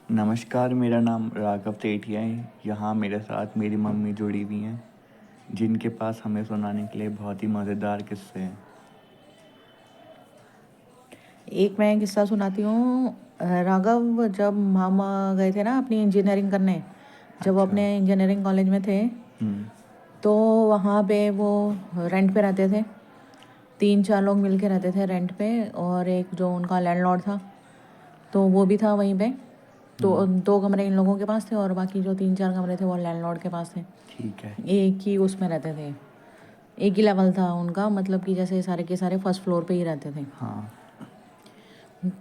नमस्कार, मेरा नाम राघव सेठिया है। यहाँ मेरे साथ मेरी मम्मी जुड़ी हुई हैं, जिनके पास हमें सुनाने के लिए बहुत ही मज़ेदार किस्से हैं। एक मैं किस्सा सुनाती हूँ। राघव जब मामा गए थे ना अपनी इंजीनियरिंग करने, जब वो अच्छा। अपने इंजीनियरिंग कॉलेज में थे, हम्म। तो वहाँ पे वो रेंट पे रहते थे। 3-4 लोग मिल के रहते थे रेंट पे, और एक जो उनका लैंडलॉर्ड था तो वो भी था वहीं पे। तो हम्म। 2 कमरे इन लोगों के पास थे और बाकी जो 3-4 कमरे थे वो लैंडलॉर्ड के पास थे। ठीक है। एक ही उसमें रहते थे, एक ही लेवल था उनका, मतलब कि जैसे सारे के सारे फर्स्ट फ्लोर पे ही रहते थे। हाँ।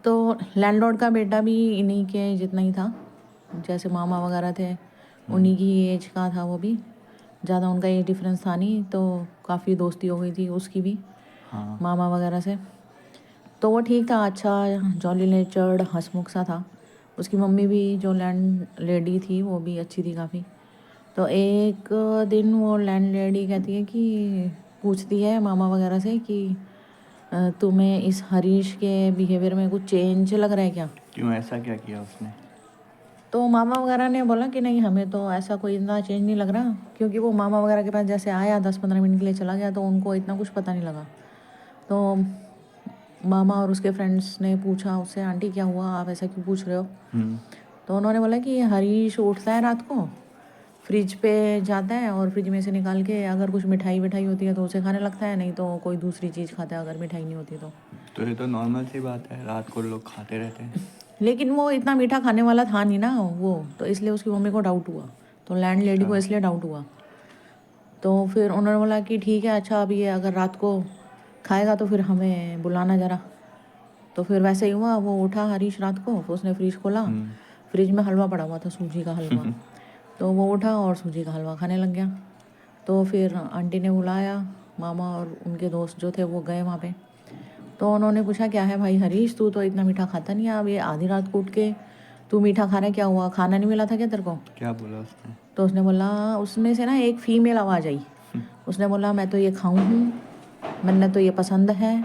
तो लैंडलॉर्ड का बेटा भी इन्हीं के जितना ही था, जैसे मामा वगैरह थे हम्म। उन्हीं की एज का था वो भी। ज़्यादा उनका एज डिफरेंस था नहीं, तो काफ़ी दोस्ती हो गई थी उसकी भी हाँ। मामा वगैरह से। तो वो ठीक था, अच्छा जॉली नेचर्ड हंसमुख सा था। उसकी मम्मी भी जो लैंड लेडी थी वो भी अच्छी थी काफ़ी। तो एक दिन वो लैंड लेडी कहती है कि पूछती है मामा वगैरह से कि तुम्हें इस हरीश के बिहेवियर में कुछ चेंज लग रहा है क्या? क्यों, ऐसा क्या किया उसने? तो मामा वगैरह ने बोला कि नहीं, हमें तो ऐसा कोई इतना चेंज नहीं लग रहा, क्योंकि वो मामा वगैरह के पास जैसे आया 10-15 मिनट के लिए चला गया तो उनको इतना कुछ पता नहीं लगा। तो मामा और उसके फ्रेंड्स ने पूछा उससे, आंटी क्या हुआ, आप ऐसा क्यों पूछ रहे हो? हम्म। तो उन्होंने बोला कि हरीश उठता है रात को, फ्रिज पे जाता है और फ्रिज में से निकाल के अगर कुछ मिठाई विठाई होती है तो उसे खाने लगता है, नहीं तो कोई दूसरी चीज़ खाता है अगर मिठाई नहीं होती तो। तो ये तो नॉर्मल सी बात है, रात को लोग खाते रहते हैं। लेकिन वो इतना मीठा खाने वाला था नहीं ना वो, तो इसलिए उसकी मम्मी को डाउट हुआ, तो लैंड लेडी अच्छा। को इसलिए डाउट हुआ। तो फिर उन्होंने बोला कि ठीक है, अच्छा अभी ये अगर रात को खाएगा तो फिर हमें बुलाना ज़रा। तो फिर वैसे ही हुआ, वो उठा हरीश रात को, फिर उसने फ्रिज खोला, हम्म। फ्रिज में हलवा पड़ा हुआ था, सूजी का हलवा। तो वो उठा और सूजी का हलवा खाने लग गया। तो फिर आंटी ने बुलाया, मामा और उनके दोस्त जो थे वो गए वहाँ पे। तो उन्होंने पूछा क्या है भाई हरीश, तू तो इतना मीठा खाता नहीं है, अब ये आधी रात को उठ के तू मीठा खा रहा है, क्या हुआ, खाना नहीं मिला था क्या तेरे को? क्या बोला उसने? तो उसने बोला, उसमें से ना एक फ़ीमेल आवाज़ आई। उसने बोला मैं तो ये खाऊं हूँ, मैंने तो ये पसंद है।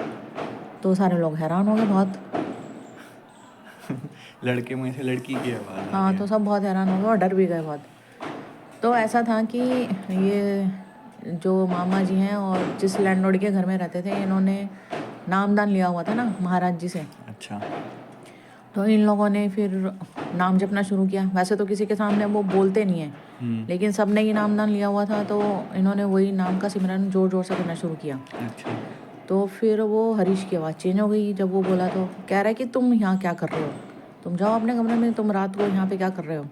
तो सारे लोग हैरान हो गए बहुत। लड़के में से लड़की की आवाज़ आ हाँ, रही तो है। सब बहुत हैरान हो गए और डर भी गए बहुत। तो ऐसा था कि ये जो मामा जी हैं और जिस लैंडलॉर्ड के घर में रहते थे, इन्होंने नामदान लिया हुआ था ना महाराज जी से। अच्छा। तो इन लोगों ने फिर नाम जपना शुरू किया। वैसे तो किसी के सामने वो बोलते नहीं हैं, हम्म। लेकिन सब ने ही नामदान लिया हुआ था, तो इन्होंने वही नाम का सिमरन ज़ोर ज़ोर से करना शुरू किया। अच्छा। तो फिर वो हरीश की आवाज़ चेंज हो गई जब वो बोला, तो कह रहा है कि तुम यहाँ क्या कर रहे हो, तुम जाओ अपने कमरे में, तुम रात को यहाँ पे क्या कर रहे हो?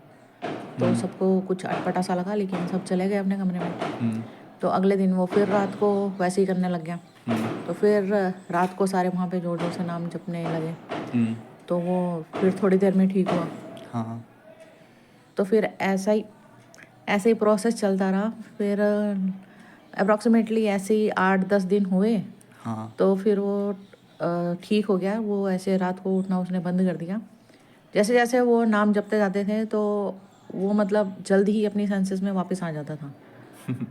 तो हम्म। सबको कुछ अटपटा सा लगा, लेकिन सब चले गए अपने कमरे में। हम्म। तो अगले दिन वो फिर रात को वैसे ही करने लग गया। हम्म। तो फिर रात को सारे वहाँ पे ज़ोर ज़ोर से नाम जपने लगे। हम्म। तो वो फिर थोड़ी देर में ठीक हुआ। हाँ। तो फिर ऐसे ही प्रोसेस चलता रहा। फिर अप्रॉक्सीमेटली ऐसे ही 8-10 दिन हुए। हाँ। तो फिर वो ठीक हो गया। वो ऐसे रात को उठना उसने बंद कर दिया। जैसे जैसे वो नाम जपते जाते थे तो वो मतलब जल्दी ही अपनी सेंसेस में वापस आ जाता था।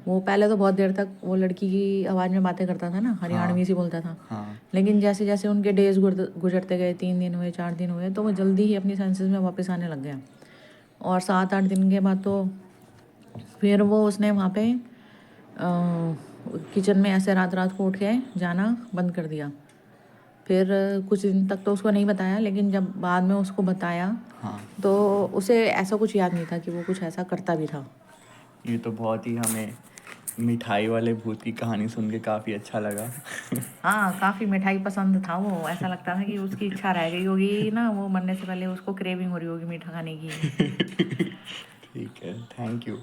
वो पहले तो बहुत देर तक वो लड़की की आवाज़ में बातें करता था ना, हाँ। हरियाणवी सी बोलता था। हाँ। लेकिन जैसे जैसे उनके डेज गुजरते गए, 3 दिन हुए, 4 दिन हुए, तो वो जल्दी ही अपनी सेंसेस में वापस आने लग गया। और 7-8 दिन के बाद तो फिर वो उसने वहाँ पे किचन में ऐसे रात रात को उठ के जाना बंद कर दिया। फिर कुछ दिन तक तो उसको नहीं बताया, लेकिन जब बाद में उसको बताया हाँ। तो उसे ऐसा कुछ याद नहीं था कि वो कुछ ऐसा करता भी था। ये तो बहुत ही हमें मिठाई वाले भूत की कहानी सुन के काफ़ी अच्छा लगा। हाँ, काफ़ी मिठाई पसंद था वो, ऐसा लगता था कि उसकी इच्छा रह गई होगी ना, वो मरने से पहले उसको क्रेविंग हो रही होगी मीठा खाने की। ठीक है, थैंक यू।